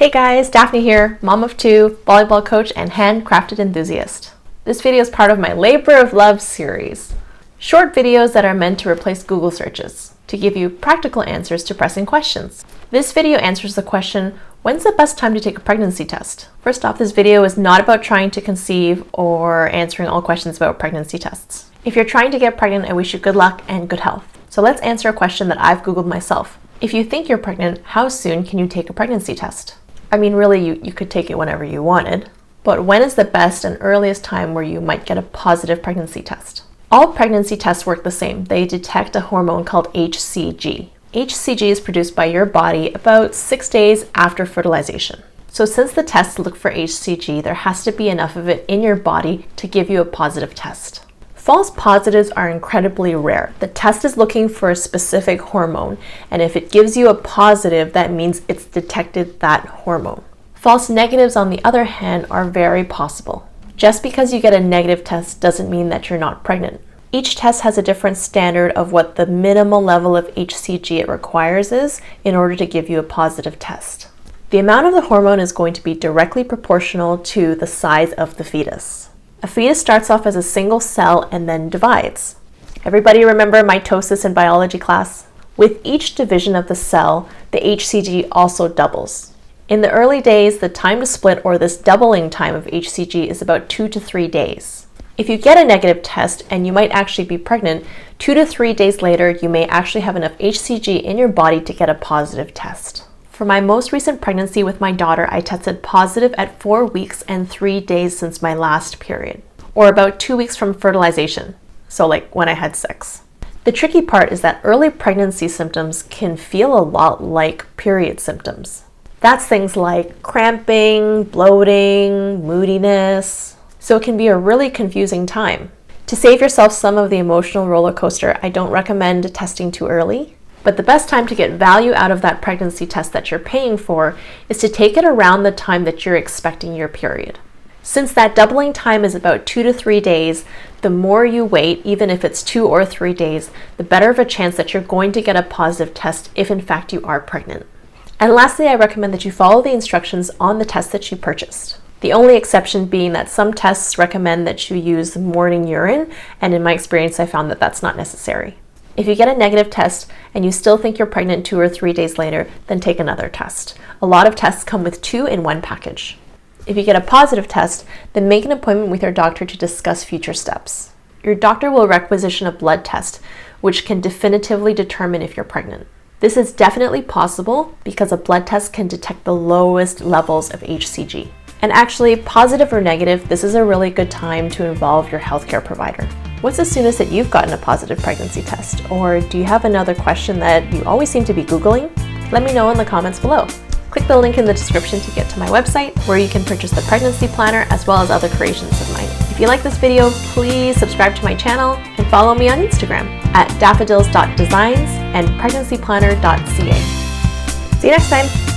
Hey guys, Daphne here, mom of two, volleyball coach, and handcrafted enthusiast. This video is part of my Labor of Love series. Short videos that are meant to replace Google searches, to give you practical answers to pressing questions. This video answers the question, when's the best time to take a pregnancy test? First off, this video is not about trying to conceive or answering all questions about pregnancy tests. If you're trying to get pregnant, I wish you good luck and good health. So let's answer a question that I've Googled myself. If you think you're pregnant, how soon can you take a pregnancy test? I mean, really, you could take it whenever you wanted, but when is the best and earliest time where you might get a positive pregnancy test? All pregnancy tests work the same. They detect a hormone called HCG. HCG is produced by your body about 6 days after fertilization. So since the tests look for HCG, there has to be enough of it in your body to give you a positive test. False positives are incredibly rare. The test is looking for a specific hormone, and if it gives you a positive, that means it's detected that hormone. False negatives, on the other hand, are very possible. Just because you get a negative test doesn't mean that you're not pregnant. Each test has a different standard of what the minimal level of HCG it requires is in order to give you a positive test. The amount of the hormone is going to be directly proportional to the size of the fetus. A fetus starts off as a single cell and then divides. Everybody remember mitosis in biology class? With each division of the cell, the HCG also doubles. In the early days, the time to split, or this doubling time of HCG, is about 2 to 3 days. If you get a negative test and you might actually be pregnant, 2 to 3 days later, you may actually have enough HCG in your body to get a positive test. For my most recent pregnancy with my daughter, I tested positive at 4 weeks and 3 days since my last period, or about 2 weeks from fertilization, so like when I had sex. The tricky part is that early pregnancy symptoms can feel a lot like period symptoms. That's things like cramping, bloating, moodiness, so it can be a really confusing time. To save yourself some of the emotional roller coaster, I don't recommend testing too early. But the best time to get value out of that pregnancy test that you're paying for is to take it around the time that you're expecting your period. Since that doubling time is about 2 to 3 days, the more you wait, even if it's 2 or 3 days, the better of a chance that you're going to get a positive test if in fact you are pregnant. And lastly, I recommend that you follow the instructions on the test that you purchased. The only exception being that some tests recommend that you use morning urine, and in my experience, I found that that's not necessary. If you get a negative test and you still think you're pregnant 2 or 3 days later, then take another test. A lot of tests come with 2 in one package. If you get a positive test, then make an appointment with your doctor to discuss future steps. Your doctor will requisition a blood test, which can definitively determine if you're pregnant. This is definitely possible because a blood test can detect the lowest levels of HCG. And actually, positive or negative, this is a really good time to involve your healthcare provider. What's the soonest that you've gotten a positive pregnancy test? Or do you have another question that you always seem to be Googling? Let me know in the comments below. Click the link in the description to get to my website, where you can purchase the pregnancy planner as well as other creations of mine. If you like this video, please subscribe to my channel and follow me on Instagram at daffodils.designs and pregnancyplanner.ca. See you next time.